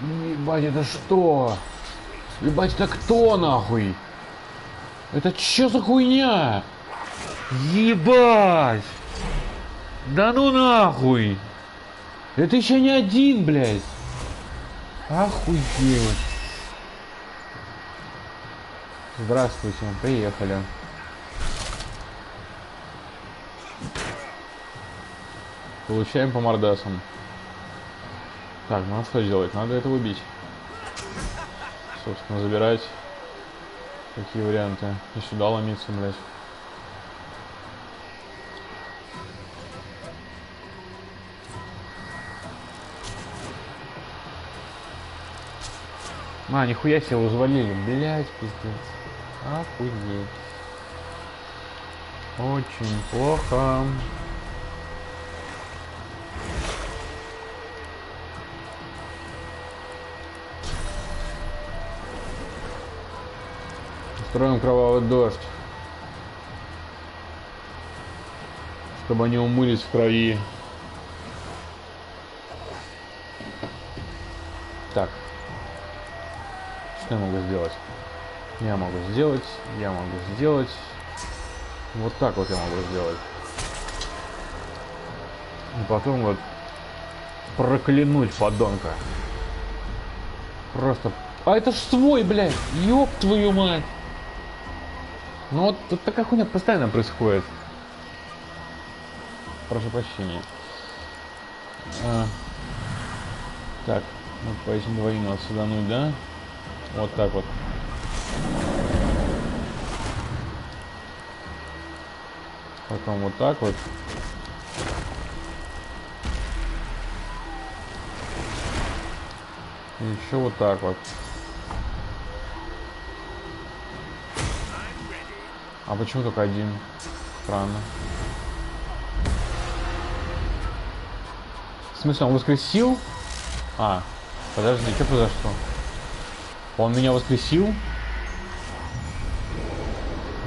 Ебать, это что? Ебать, это кто нахуй? Это чё за хуйня? Ебать! Да ну нахуй! Это еще не один, блядь! Охуеть! Здравствуйте, приехали. Получаем по мордасам. Так, ну а что делать? Надо это убить. Собственно, забирать. Какие варианты? И сюда ломиться, блядь. А, нихуя себе узвалили. Блядь, пиздец. Охуеть. Очень плохо. Устроим кровавый дождь. Чтобы они умылись в крови. Так. Что я могу сделать? Я могу сделать. Вот так вот я могу сделать. И потом вот проклянуть подонка. Просто... А это ж свой, блядь! Ёб твою мать! Ну вот тут такая хуйня постоянно происходит. Прошу прощения. Так, вот по этим двоим надо судануть, да? Вот так вот. Потом вот так вот. И еще вот так вот. А почему только один? Странно. В смысле, он воскресил? А, подожди, что произошло? Он меня воскресил?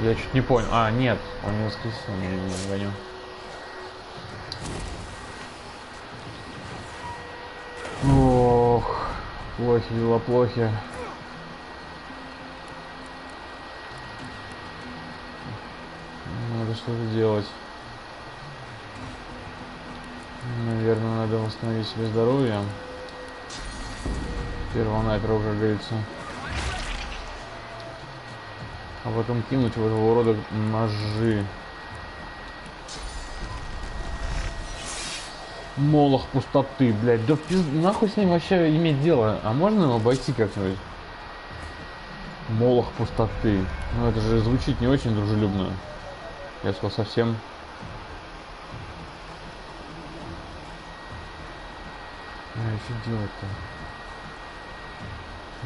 Я чуть не понял. А, нет, он не воскресил, не гоню. Ох, плохи дела, плохи. Надо что-то делать. Наверное, надо восстановить себе здоровье. Первонаперво, как говорится. А потом кинуть в этого урода ножи. Молох пустоты, блядь. Да нахуй с ним вообще иметь дело? А можно его обойти как-нибудь? Молох пустоты. Ну это же звучит не очень дружелюбно. Я сказал совсем. А что делать-то?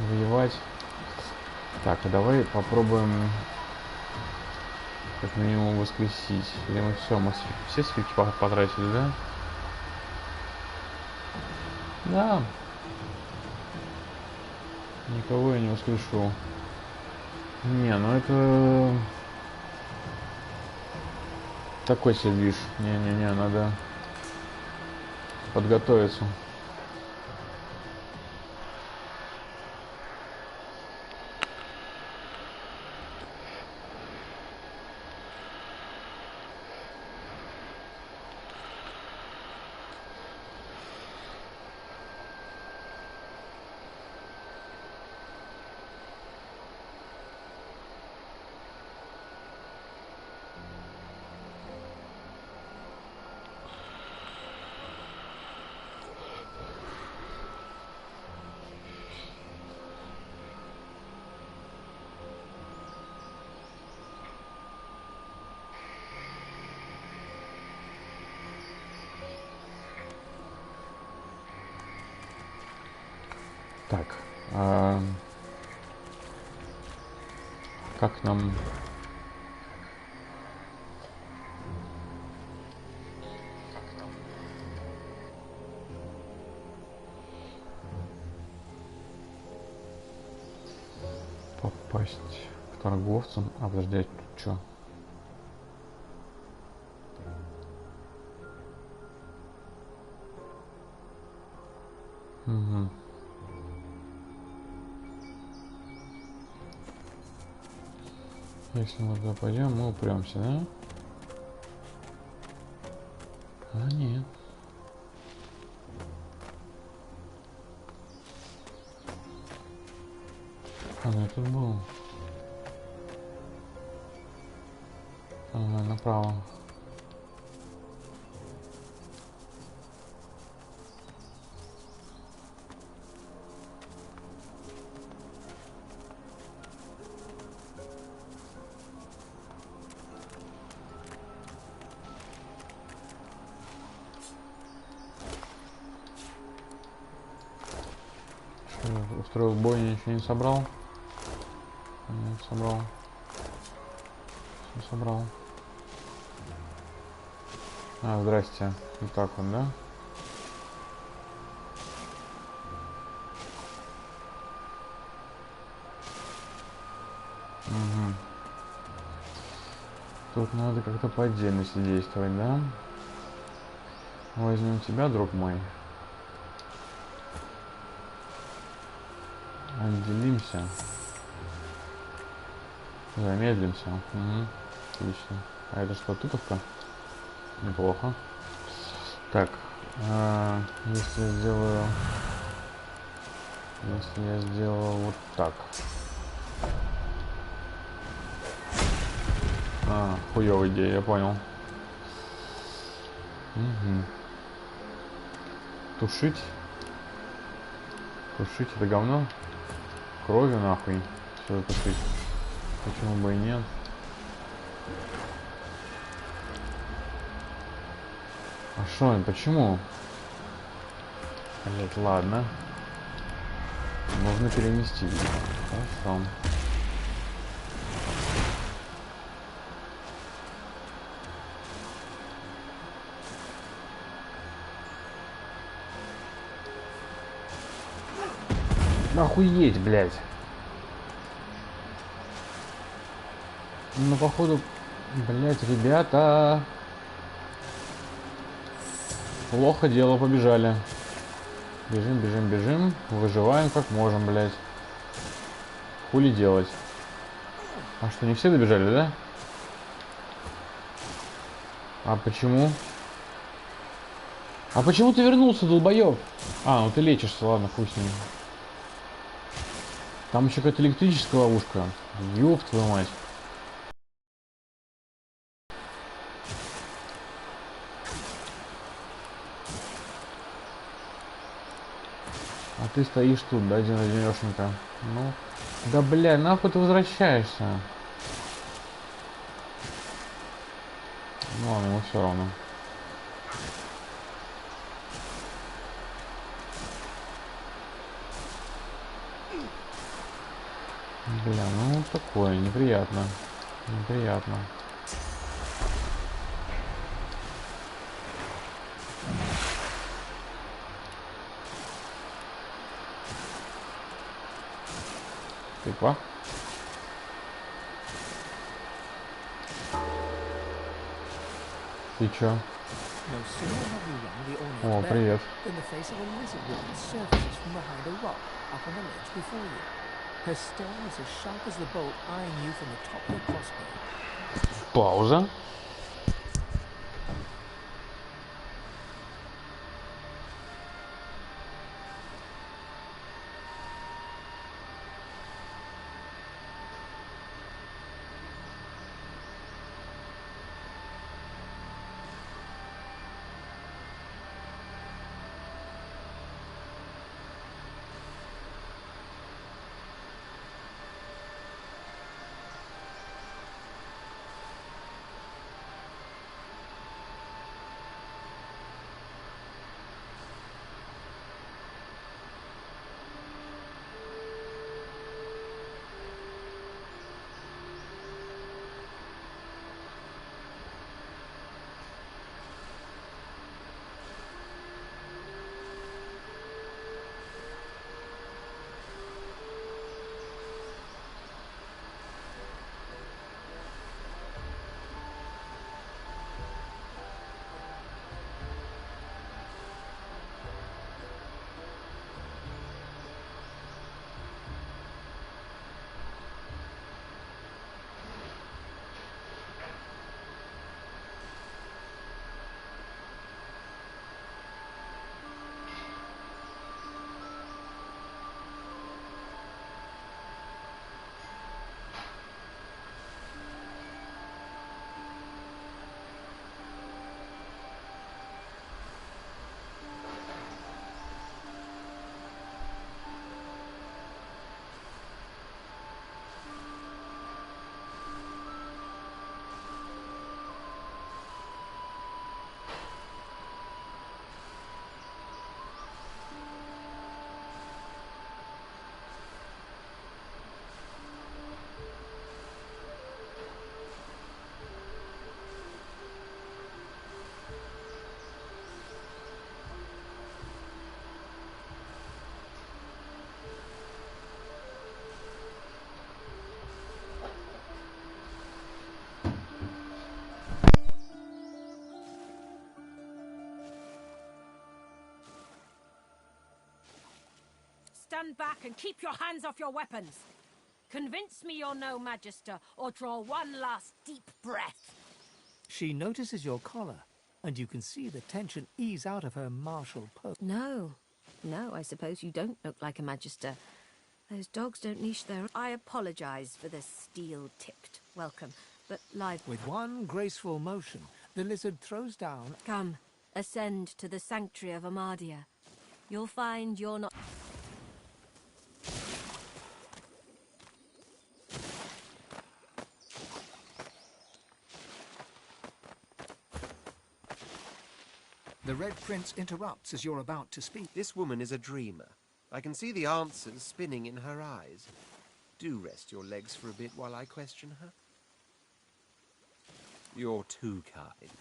Воевать. Так, а давай попробуем как минимум воскресить. Или мы все скрипки потратили, да? Да. Никого я не воскрешу. Не, ну это... Такой себе движ. Не-не-не, надо подготовиться. Так, как нам... попасть к торговцам? А, подожди, а тут что? Угу. Если мы туда пойдем, мы упремся, да? А нет. Я тут был. Ага, направо. Что, устроил бой, ничего не собрал? Нет, собрал. Все собрал. А, здрасте. Вот так вот, да? Угу. Тут надо как-то по отдельности действовать, да? Возьмем тебя, друг мой. Отделимся. Замедлимся. Угу. Отлично. А это что, тыковка? Неплохо. Так. Если я сделаю... Если я сделаю вот так. Хуёвая идея, я понял. Угу. Тушить. Тушить это говно. Кровью нахуй. Все тушить. Почему бы и нет? А шо, почему? Блять, ладно. Можно перенести. Хорошо. Охуеть, блядь. Ну, походу, блядь, ребята. Плохо дело, побежали. Бежим, бежим, бежим. Выживаем как можем, блядь. Хули делать? А что, не все добежали, да? А почему? А почему ты вернулся, долбоёб? А, ну ты лечишься, ладно, хуй с ним. Там еще какая-то электрическая ловушка. Ёб твою мать. А ты стоишь тут, да, одинешенька. Ну, да бля, нахуй ты возвращаешься? Ну ладно, ему все равно. Бля, ну такое, неприятно. Неприятно. Тыква. Ты чё? О, привет. Пауза. stand back and keep your hands off your weapons. Convince me you're no Magister, or draw one last deep breath. She notices your collar, and you can see the tension ease out of her martial pose. No, I suppose you don't look like a Magister. Those dogs don't niche their... I apologise for the steel-tipped welcome, but live... With one graceful motion, the lizard throws down... Come, ascend to the sanctuary of Amadia. You'll find you're not... The Red Prince interrupts as you're about to speak. This woman is a dreamer. I can see the answers spinning in her eyes. Do rest your legs for a bit while I question her. You're too kind.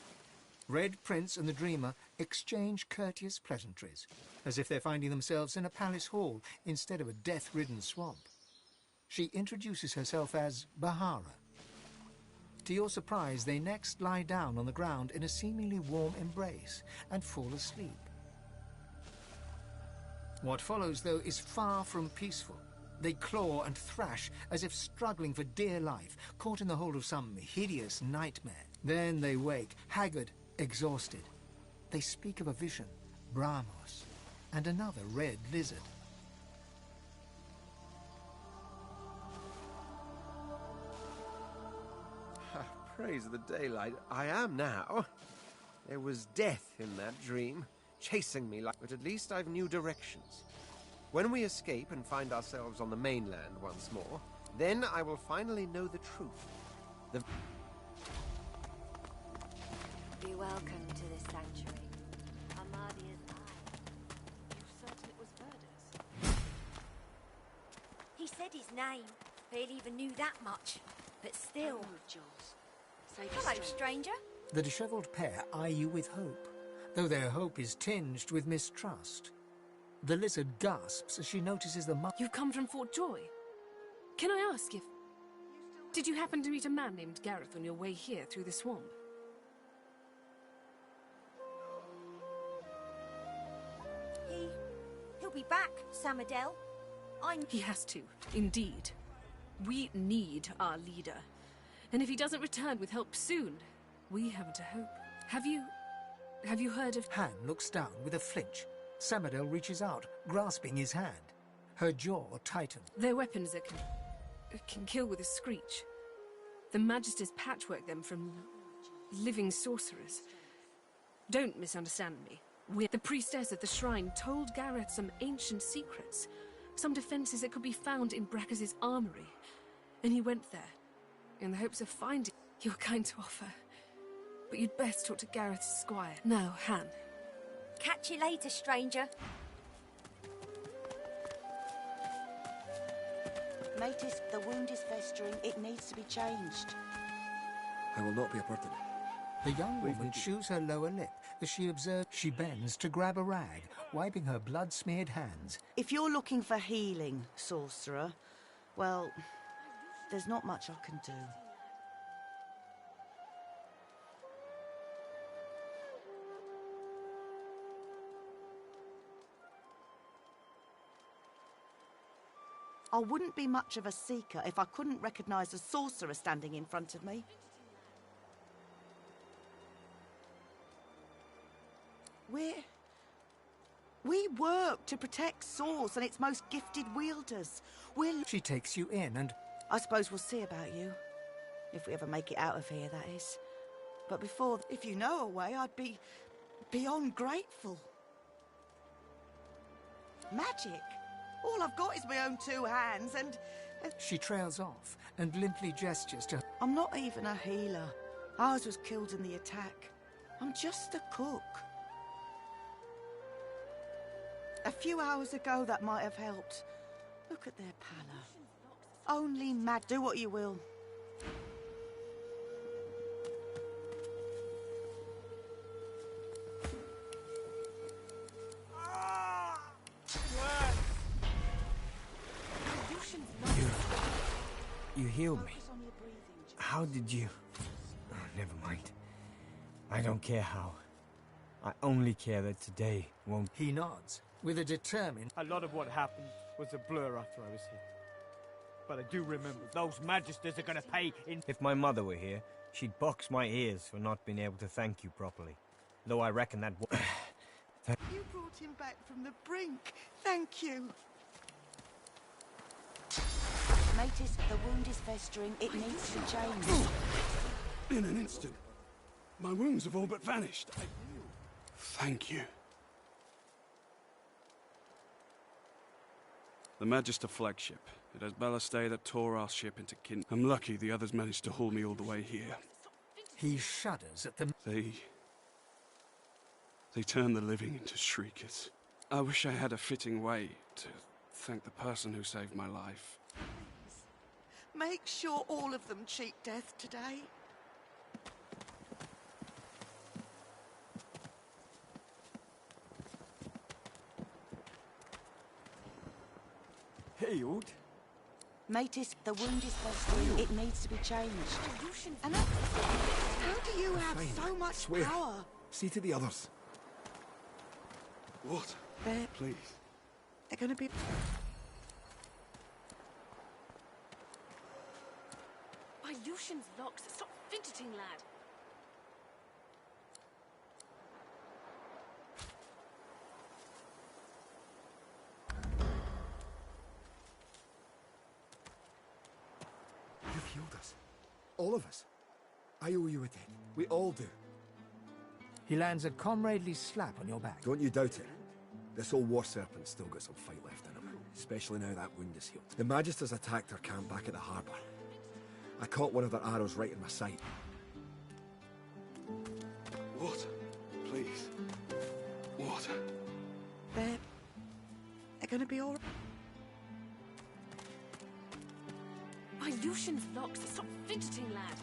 Red Prince and the Dreamer exchange courteous pleasantries, as if they're finding themselves in a palace hall instead of a death-ridden swamp. She introduces herself as Bahara. To your surprise, they next lie down on the ground in a seemingly warm embrace and fall asleep. What follows, though, is far from peaceful. They claw and thrash as if struggling for dear life, caught in the hold of some hideous nightmare. Then they wake, haggard, exhausted. They speak of a vision, Brahmos, and another red lizard. Praise the daylight. I am now. There was death in that dream, chasing me but at least I've new directions. When we escape and find ourselves on the mainland once more, then I will finally know the truth. Be welcome to this sanctuary. Amadia's eye. You're certain it was Verdes? He said his name. Barely even knew that much. But still... Hello, stranger. The dishevelled pair eye you with hope, though their hope is tinged with mistrust. The lizard gasps as she notices the You've come from Fort Joy. Can I ask if... Did you happen to meet a man named Gareth on your way here through the swamp? He'll be back, Samadel. He has to, indeed. We need our leader. And if he doesn't return with help soon, we haven't a hope. Have you heard of... Han looks down with a flinch. Samadel reaches out, grasping his hand. Her jaw tightens. They're weapons that can kill with a screech. The Magisters patchwork them from living sorcerers. Don't misunderstand me. The priestess at the shrine told Gareth some ancient secrets, some defenses that could be found in Brackus's armory. And he went there, in the hopes of finding your kind to offer. But you'd best talk to Gareth's squire. Now, Han. Catch you later, stranger. Matis, the wound is festering. It needs to be changed. I will not be a burden. The young woman chews her lower lip as she observes. She bends to grab a rag, wiping her blood-smeared hands. If you're looking for healing, sorcerer, well, there's not much I can do. I wouldn't be much of a seeker if I couldn't recognise a sorcerer standing in front of me. We work to protect Source and its most gifted wielders. She takes you in and... I suppose we'll see about you. If we ever make it out of here, that is. But before, if you know a way, I'd be beyond grateful. Magic? All I've got is my own two hands and... She trails off and limply gestures to... I'm not even a healer. Ours was killed in the attack. I'm just a cook. A few hours ago, that might have helped. Look at their pallor. Only mad. Do what you will. You healed me. How did you... Oh, never mind. I don't care how. I only care that today won't... He nods, with a determined... A lot of what happened was a blur after I was hit. But I do remember those magisters are gonna pay in... If my mother were here, she'd box my ears for not being able to thank you properly. Though I reckon that... You brought him back from the brink. Thank you. Matis, the wound is festering. It needs to be changed. In an instant. My wounds have all but vanished. Thank you. The Magister flagship. It has ballast that tore our ship into kin. I'm lucky the others managed to haul me all the way here. He shudders at the... They turn the living into shriekers. I wish I had a fitting way to thank the person who saved my life. Make sure all of them cheat death today. Healed? Matis, the wound is festering. It needs to be changed. And how do you have so much power? See to the others. What? Please. They're gonna be... My Lucian's locks. Stop fidgeting, lad. You've healed us. All of us. I owe you a debt. We all do. He lands a comradely slap on your back. Don't you doubt it. This old war serpent's still got some fight left in him, especially now that wound is healed. The Magisters attacked our camp back at the harbour. I caught one of their arrows right in my side. What? Please. What? They're gonna be all right. My Lucian's locks. Stop fidgeting, lad.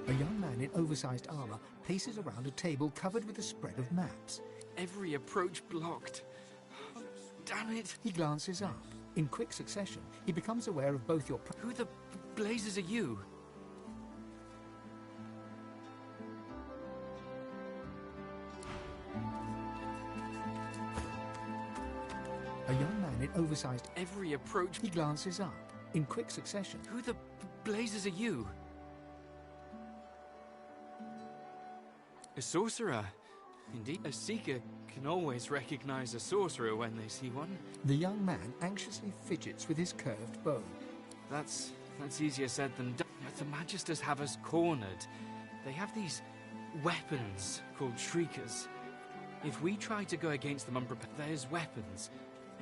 A young man in oversized armor paces around a table covered with a spread of maps. Every approach blocked. Damn it. He glances up. In quick succession, he becomes aware of both your... Who the blazes are you? A young man in oversized... Every approach... He glances up. In quick succession... Who the blazes are you? A sorcerer. Indeed, a seeker can always recognize a sorcerer when they see one. The young man anxiously fidgets with his curved bow. That's easier said than done. But the Magisters have us cornered. They have these weapons called shriekers. If we try to go against them unprepared, there's weapons.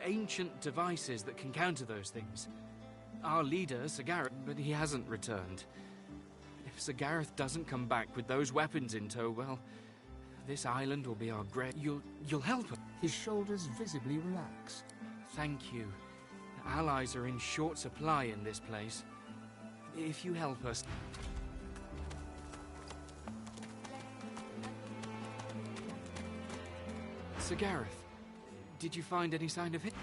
Ancient devices that can counter those things. Our leader, Sir Gareth, but he hasn't returned. If Sir Gareth doesn't come back with those weapons in tow, well, this island will be our grave. You'll help us. His shoulders visibly relax. Thank you. Allies are in short supply in this place. If you help us... Sir Gareth, did you find any sign of him?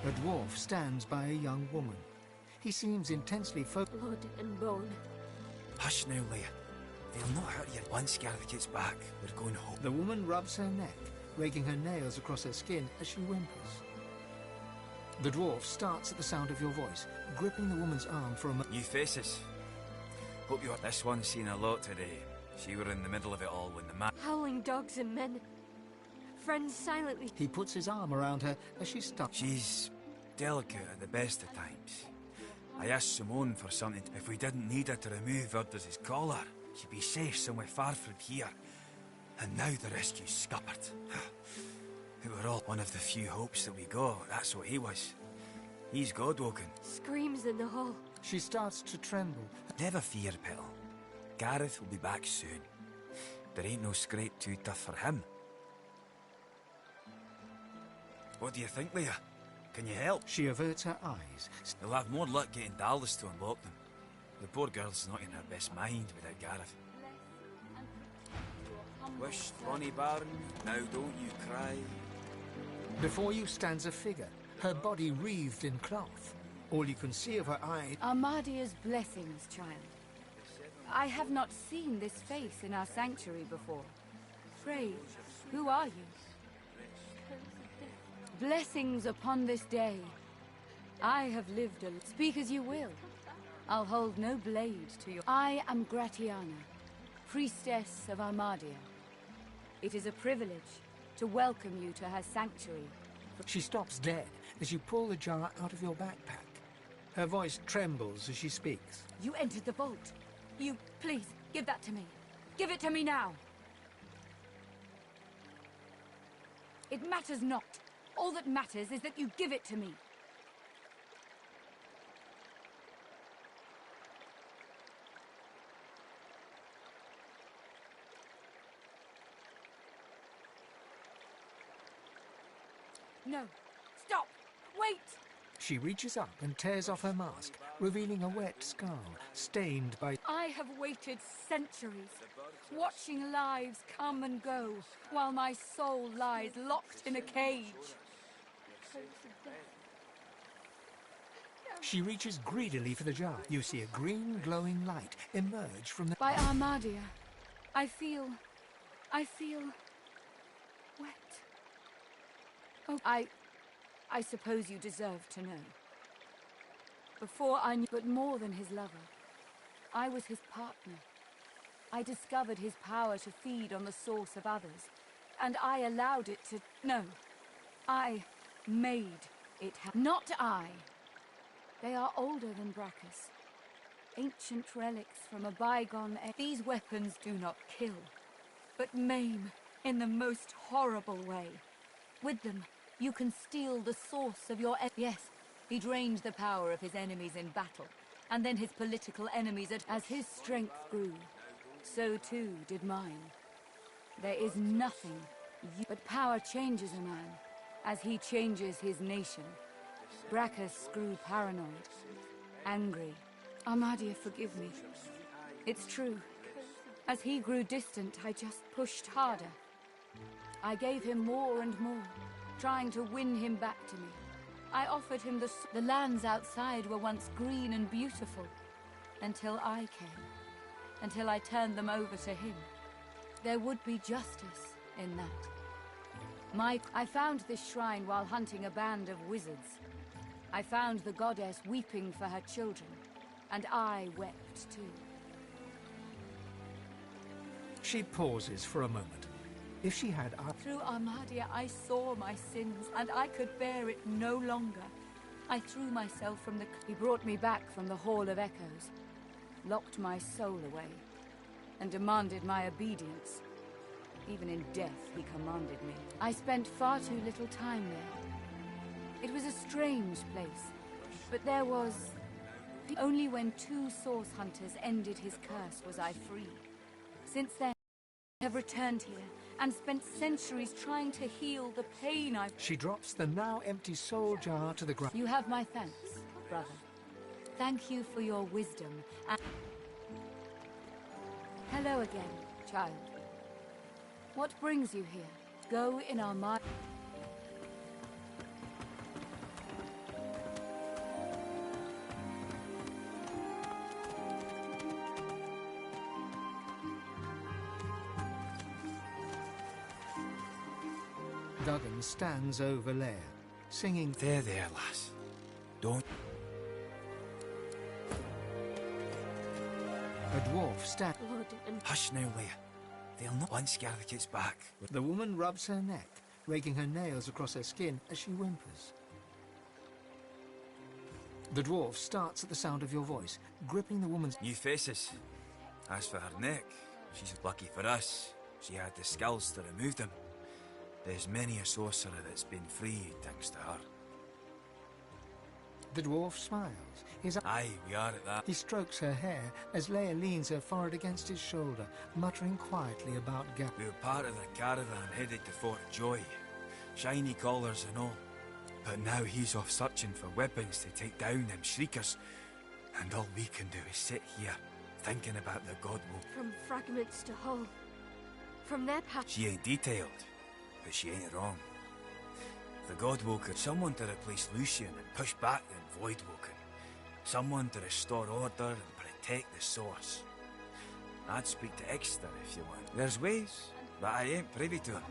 A dwarf stands by a young woman. He seems intensely focused. Blood and bone. Hush now, Leia. They'll not hurt you. Once Gareth gets back, we're going home. The woman rubs her neck, raking her nails across her skin as she whimpers. The dwarf starts at the sound of your voice, gripping the woman's arm for a moment. New faces. Hope you're... This one's seen a lot today. She were in the middle of it all when the Howling dogs and men. Friends silently. He puts his arm around her as she stops. She's delicate at the best of times. I asked Simone for something. If we didn't need her to remove Urdus' collar, she'd be safe somewhere far from here. And now the rescue's scuppered. We were all one of the few hopes that we got. That's what he was. He's God-woken. Screams in the hall. She starts to tremble. Never fear, Petal. Gareth will be back soon. There ain't no scrape too tough for him. What do you think, Leia? Can you help? She averts her eyes. They'll have more luck getting Dallas to unlock them. The poor girl's not in her best mind without Gareth. Wish, Bonnie Baron, now don't you cry. Before you stands a figure, her body wreathed in cloth. All you can see of her eye... Armadia's blessings, child. I have not seen this face in our sanctuary before. Pray, who are you? Blessings upon this day. I have lived a... Speak as you will. I'll hold no blade to your... I am Gratiana, priestess of Armadia. It is a privilege to welcome you to her sanctuary. She stops dead as you pull the jar out of your backpack. Her voice trembles as she speaks. You entered the vault. Please, give that to me. Give it to me now. It matters not. All that matters is that you give it to me. No. Stop! Wait! She reaches up and tears off her mask, revealing a wet skull, stained by... I have waited centuries, watching lives come and go, while my soul lies locked in a cage. She reaches greedily for the jar. You see a green glowing light emerge from the... By Armadia, I feel wet. Oh, I suppose you deserve to know. Before I knew, but more than his lover, I was his partner. I discovered his power to feed on the source of others, and I allowed it to... No, I made it happen. Not I. They are older than Brachus. Ancient relics from a bygone age. These weapons do not kill, but maim in the most horrible way. With them, you can steal the source of your... Yes, he drained the power of his enemies in battle, and then his political enemies as his strength grew. So too did mine. There is nothing but power changes a man, as he changes his nation. Brachus grew paranoid, angry. Armadia, forgive me. It's true. As he grew distant, I just pushed harder. I gave him more and more, trying to win him back to me. I offered him the lands outside were once green and beautiful, until I came, until I turned them over to him. There would be justice in that. I found this shrine while hunting a band of wizards. I found the goddess weeping for her children, and I wept too. She pauses for a moment. If she had... Through Armadia, I saw my sins, and I could bear it no longer. I threw myself from the... He brought me back from the Hall of Echoes, locked my soul away, and demanded my obedience. Even in death, he commanded me. I spent far too little time there. It was a strange place, but there was... Only when 2 source hunters ended his curse was I free. Since then, I have returned here and spent centuries trying to heal the pain I've... She drops the now empty soul jar to the ground. You have my thanks, brother. Thank you for your wisdom and... Hello again, child. What brings you here? Go in our mind. Duggan stands over Leia, singing... There, lass. Don't... A dwarf stands... Hush now, Leia. They'll not once Gareth gets back. The woman rubs her neck, raking her nails across her skin as she whimpers. The dwarf starts at the sound of your voice, gripping the woman's... New faces. As for her neck, she's lucky for us. She had the skills to remove them. There's many a sorcerer that's been freed thanks to her. The dwarf smiles. Aye, we are at that. He strokes her hair as Leia leans her forehead against his shoulder, muttering quietly about Gap. We were part of the caravan headed to Fort Joy. Shiny collars and all. But now he's off searching for weapons to take down them shriekers. And all we can do is sit here, thinking about the Godwolf. From fragments to whole. From their past. She ain't detailed, but she ain't wrong. The Godwalker, someone to replace Lucian and push back the Voidwalker. Someone to restore order and protect the source. I'd speak to Exeter if you want. There's ways, but I ain't privy to them.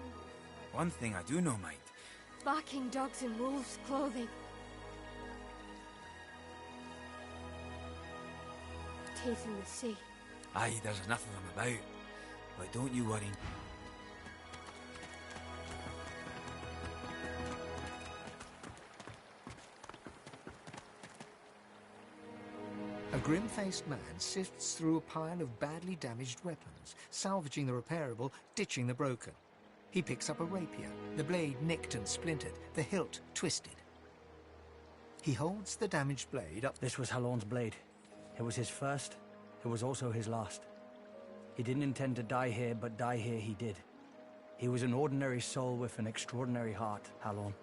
One thing I do know mind. Barking dogs in wolves' clothing. Teeth in the sea. Aye, there's enough of them about. But don't you worry. A grim-faced man sifts through a pile of badly damaged weapons, salvaging the repairable, ditching the broken. He picks up a rapier, the blade nicked and splintered, the hilt twisted. He holds the damaged blade up. This was Halorn's blade. It was his first, it was also his last. He didn't intend to die here, but die here he did. He was an ordinary soul with an extraordinary heart, Halorn,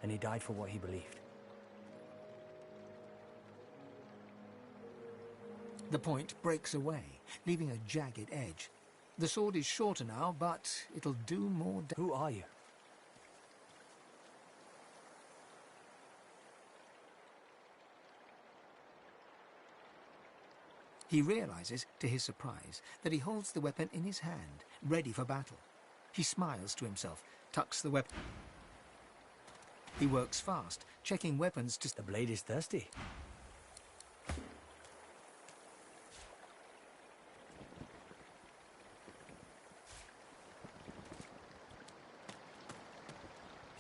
and he died for what he believed. The point breaks away, leaving a jagged edge. The sword is shorter now, but it'll do more damage. Who are you? He realizes, to his surprise, that he holds the weapon in his hand, ready for battle. He smiles to himself, tucks the weapon. He works fast, checking weapons to... The blade is thirsty.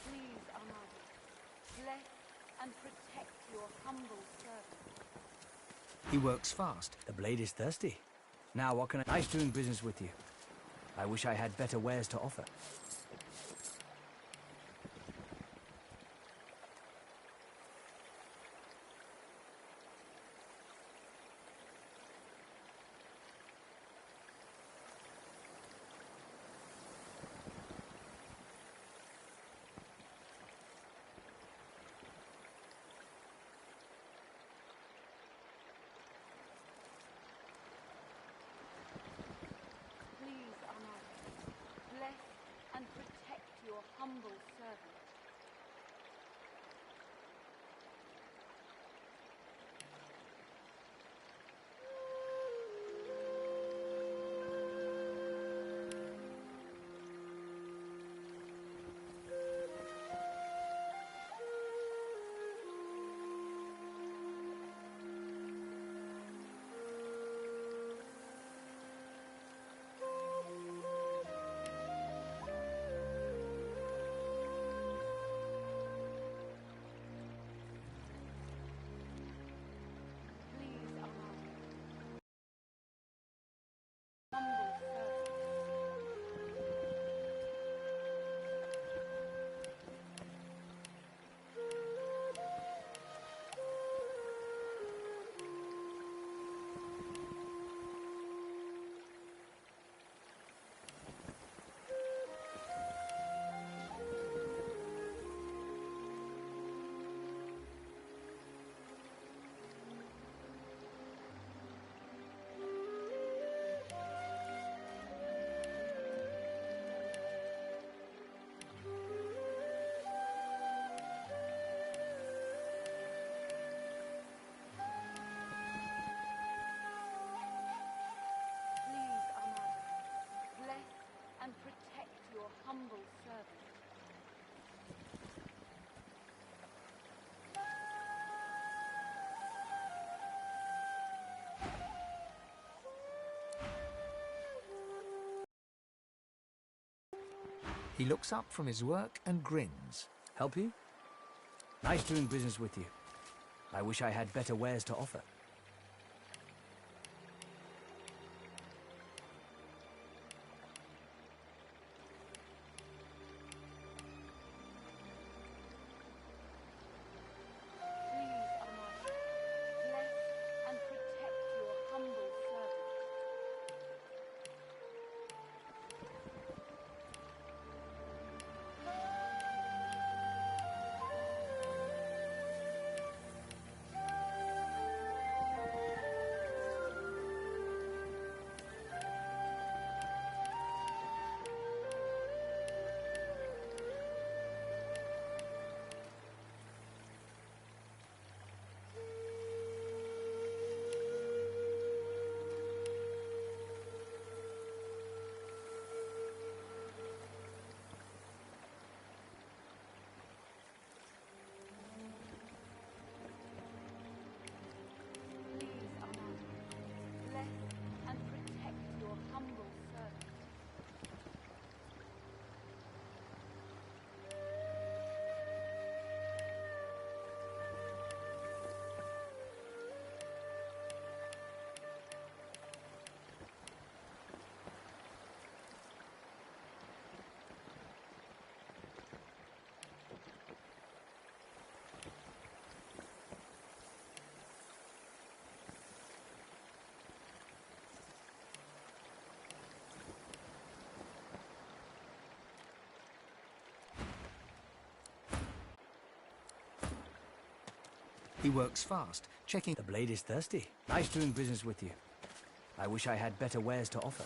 Please, Amadi, bless and protect your humble servant. He works fast. The blade is thirsty. Now, what can I... Nice doing business with you. I wish I had better wares to offer. Please, Amadi, bless and protect your humble servant. Please, Amadi, humble servant. Please, Amadi, bless and protect your humble servant. He looks up from his work and grins. Help you? Nice doing business with you. I wish I had better wares to offer. Please, Amadi, bless and protect your humble servant. He works fast, checking... The blade is thirsty. Nice doing business with you. I wish I had better wares to offer.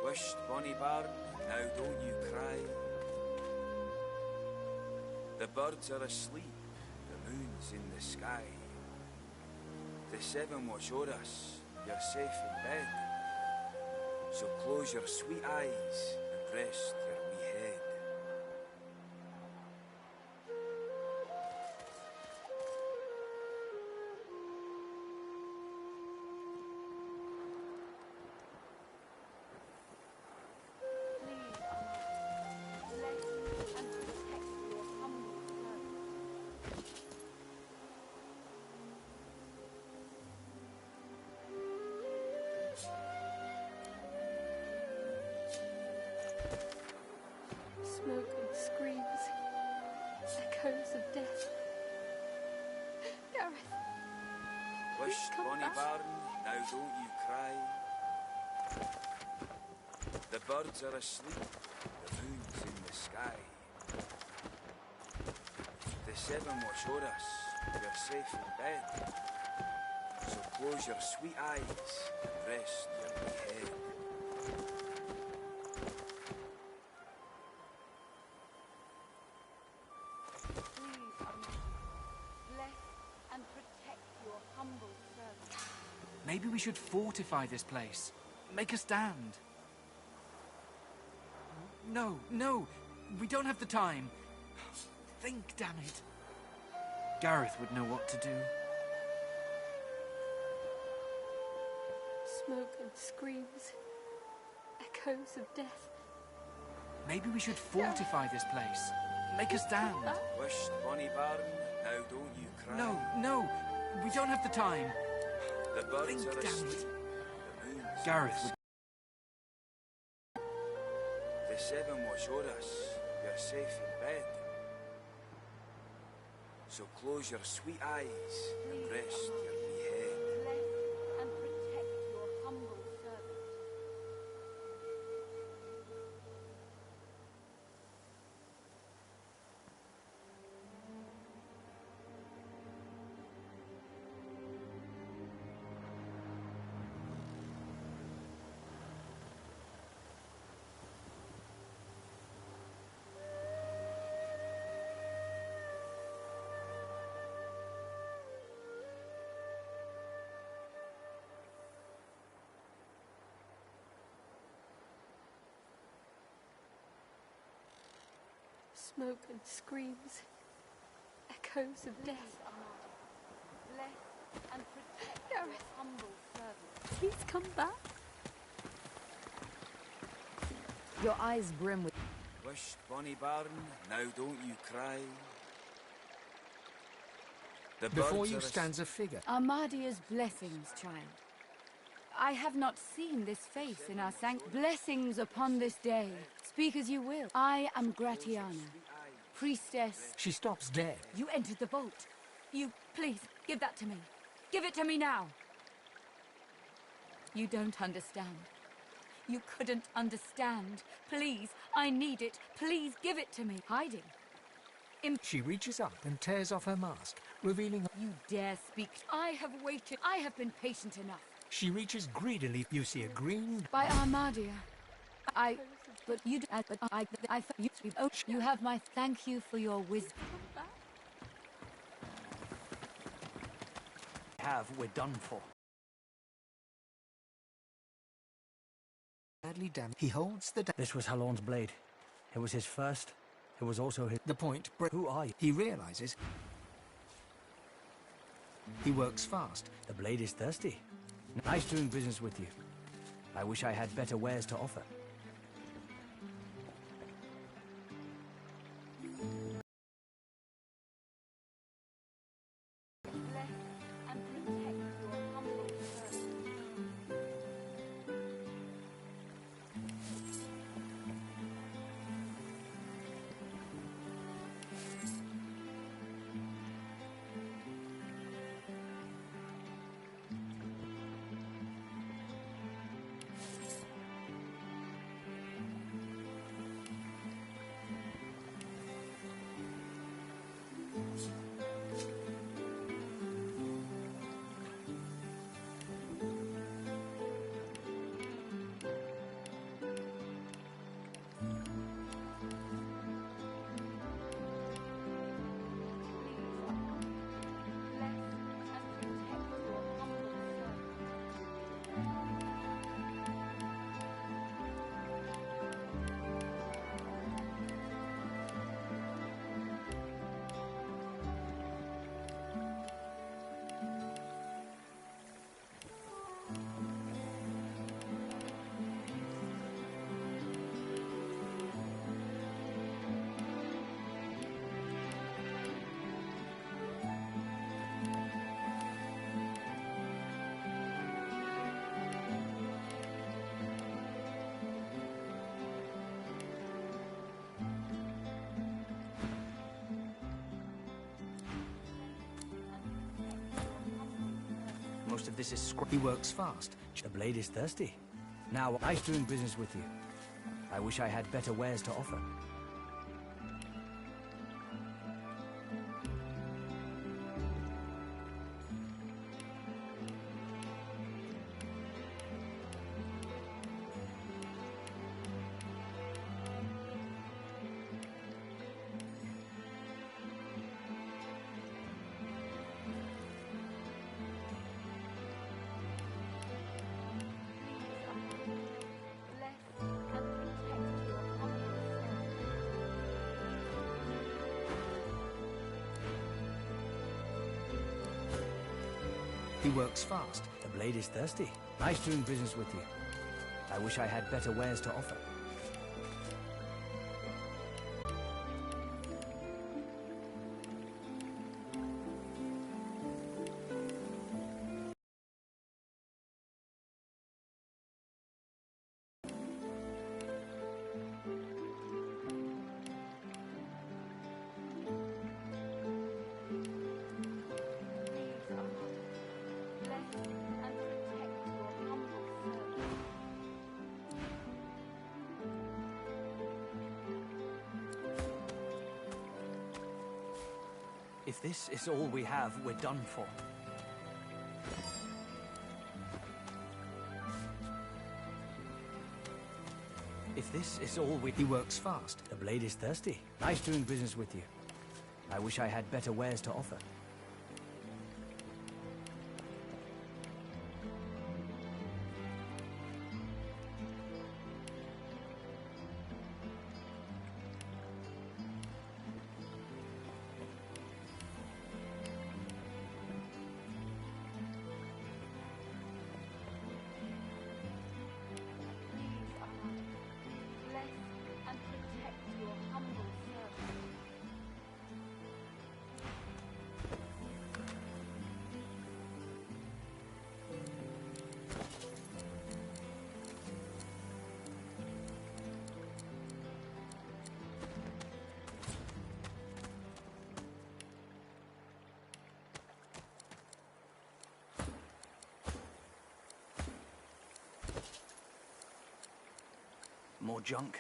Wished, bonny barn, now don't you cry. The birds are asleep, the moon's in the sky. The seven watch o'er us, you're safe in bed. So close your sweet eyes and rest your wee head. Smoke and screams, echoes of death. Gareth, Wish, come bonny back. barn, now don't you cry. The birds are asleep, the moon's in the sky. The seven watch o'er us, you're safe in bed. So close your sweet eyes and rest your wee head. Please, Almighty, bless and protect your humble servant. Maybe we should fortify this place. Make a stand. No, no, we don't have the time. Think, damn it. Gareth would know what to do. Smoke and screams, echoes of death. Maybe we should fortify this place. Make a stand. Wished, bonny barn, now don't you cry. No, no, we don't have the time. The birds Think, are damn asleep. it. The moon's Gareth in would... the seven watch o'er us, you're safe in bed. So close your sweet eyes and rest your wee head. Bless and protect your humble servant. Smoke and screams, echoes of death. Bless and protect Gareth, humble servant. Please come back. Your eyes brim with... Wished, bonny barn, now don't you cry. The Before birds you are stands a figure. Armadia's blessings, child. I have not seen this face in our blessings upon this day. Speak as you will. I am Gratiana, priestess. She stops dead. You entered the vault. You, please, give that to me. Give it to me now. You don't understand. You couldn't understand. Please, I need it. Please give it to me. Hiding. She reaches up and tears off her mask, revealing... You dare speak? I have waited. I have been patient enough. She reaches greedily. You see a green... By Armadia. But you... But you... Oh, you have my... Thank you for your wisdom. We're done for. Badly damaged. He holds the... This was Halorn's blade. It was his first. It was also his... The point... Who are you? He realizes... He works fast. The blade is thirsty. Nice doing business with you. I wish I had better wares to offer. Most of this is He works fast. The blade is thirsty. Now, nice doing business with you. I wish I had better wares to offer. He works fast. The blade is thirsty. Nice doing business with you. I wish I had better wares to offer. If this is all we have, we're done for. If this is all we... He works fast. The blade is thirsty. Nice doing business with you. I wish I had better wares to offer. More junk.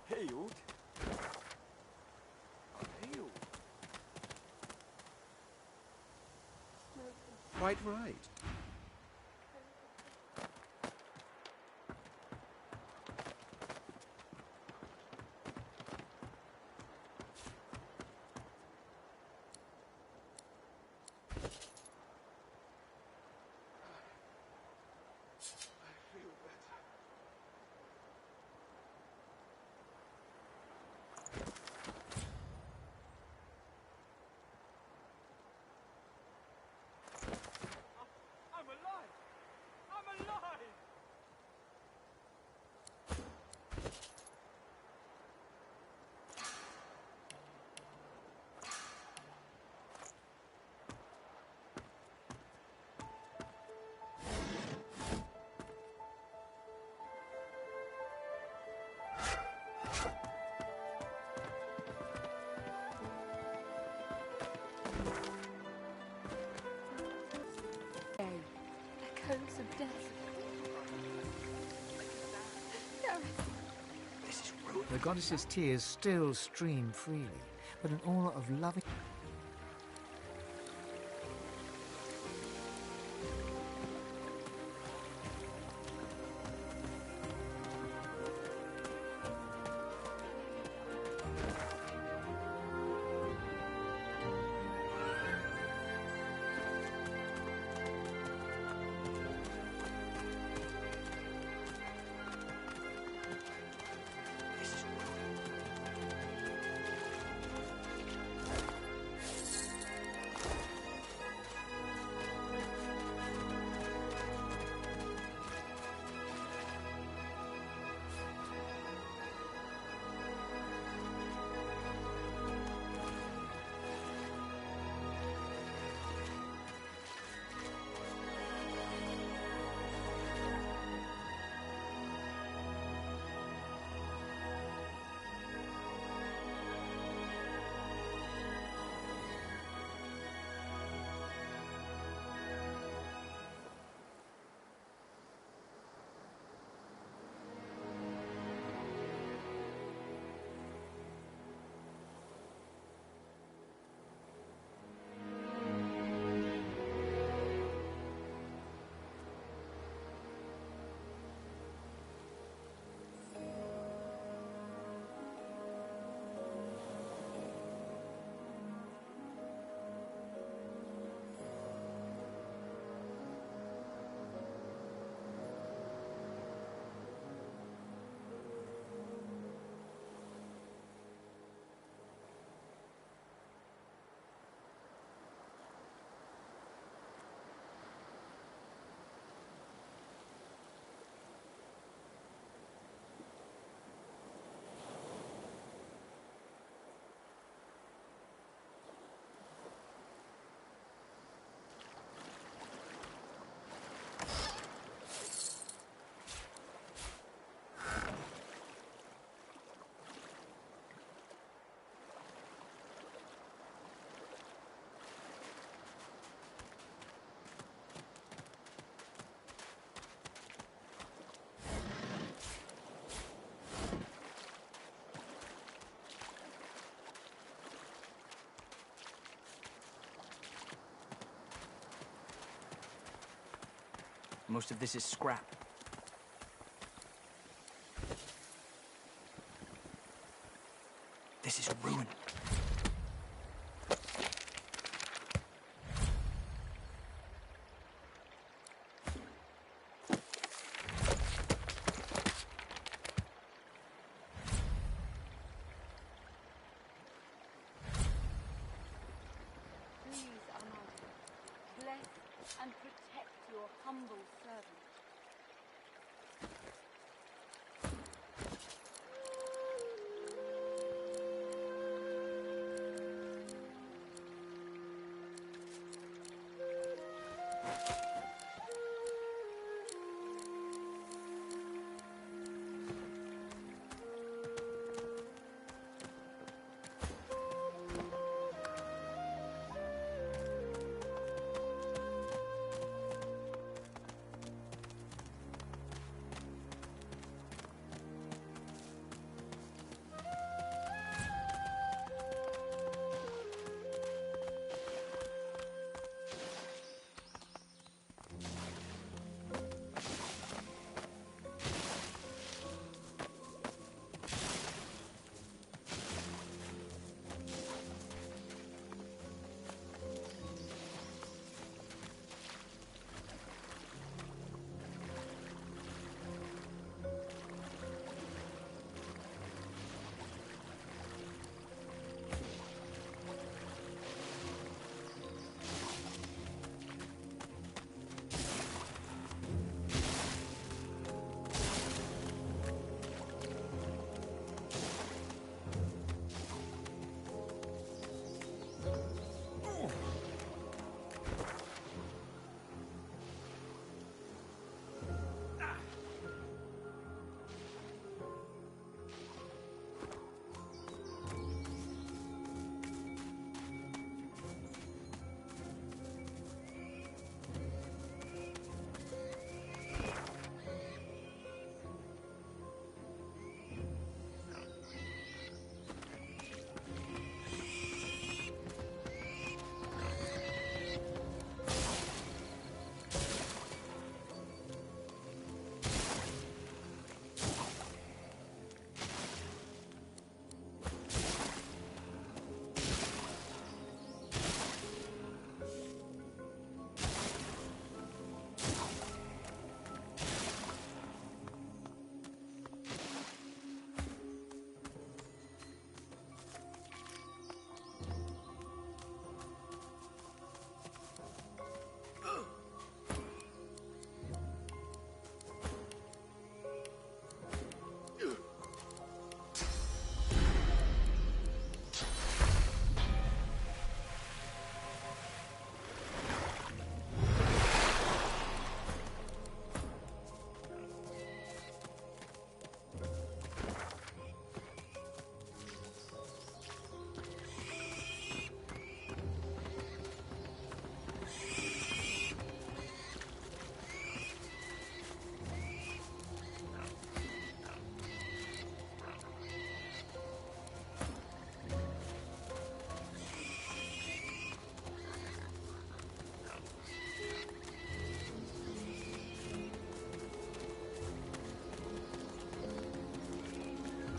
Hailed? Hail. Quite right. I'm alive! I'm alive! Echoes of death. Gareth. The goddess's tears still stream freely, but an aura of loving... Most of this is scrap. This is ruin. Please, Almighty, bless and protect your humble servant.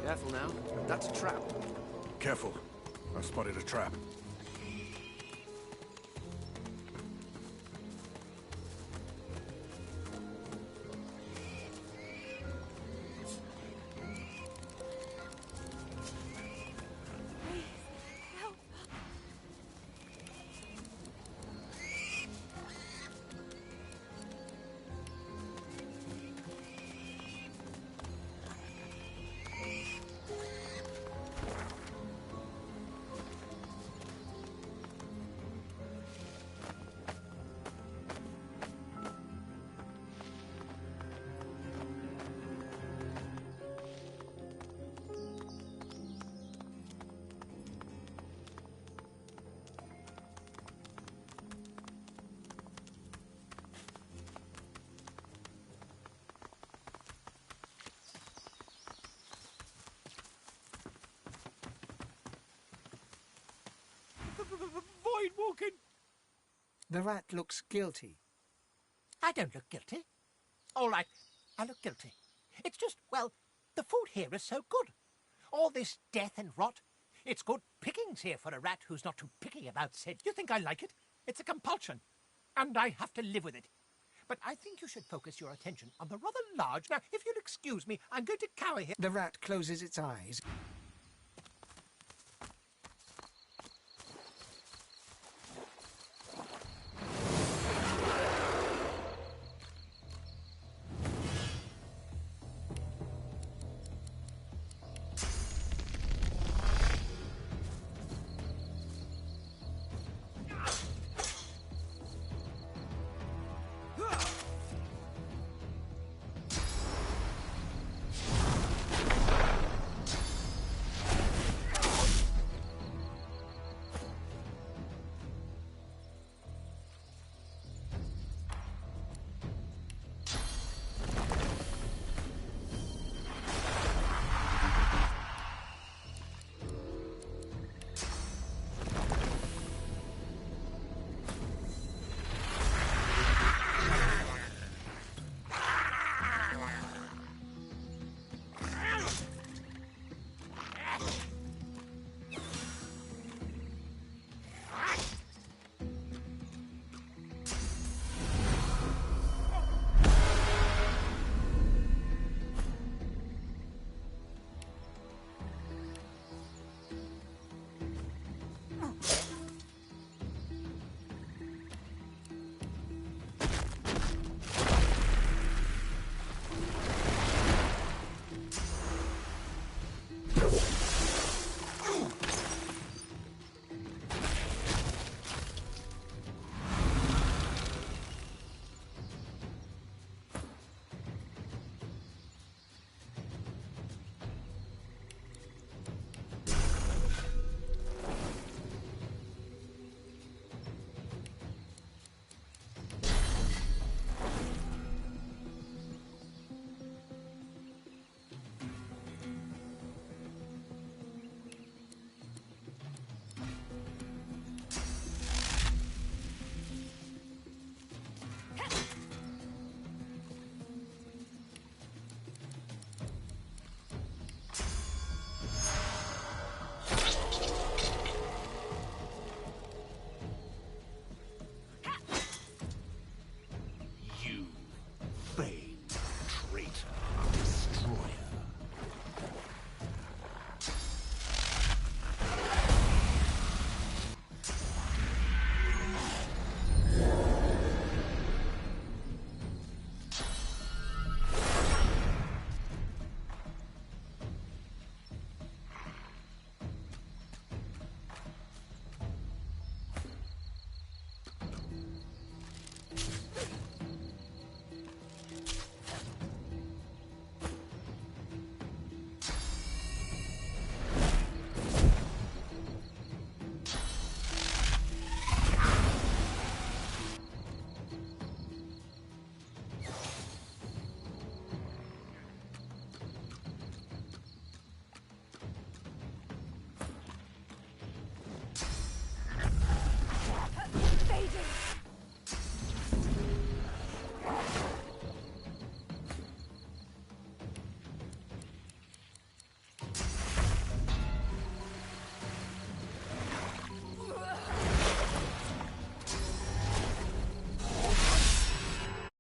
Careful now. That's a trap. Careful. I spotted a trap. Void walking! The rat looks guilty. I don't look guilty. All right, I look guilty. It's just, well, the food here is so good. All this death and rot. It's good pickings here for a rat who's not too picky about said. You think I like it? It's a compulsion. And I have to live with it. But I think you should focus your attention on the rather large... Now, if you'll excuse me, I'm going to cower here. The rat closes its eyes.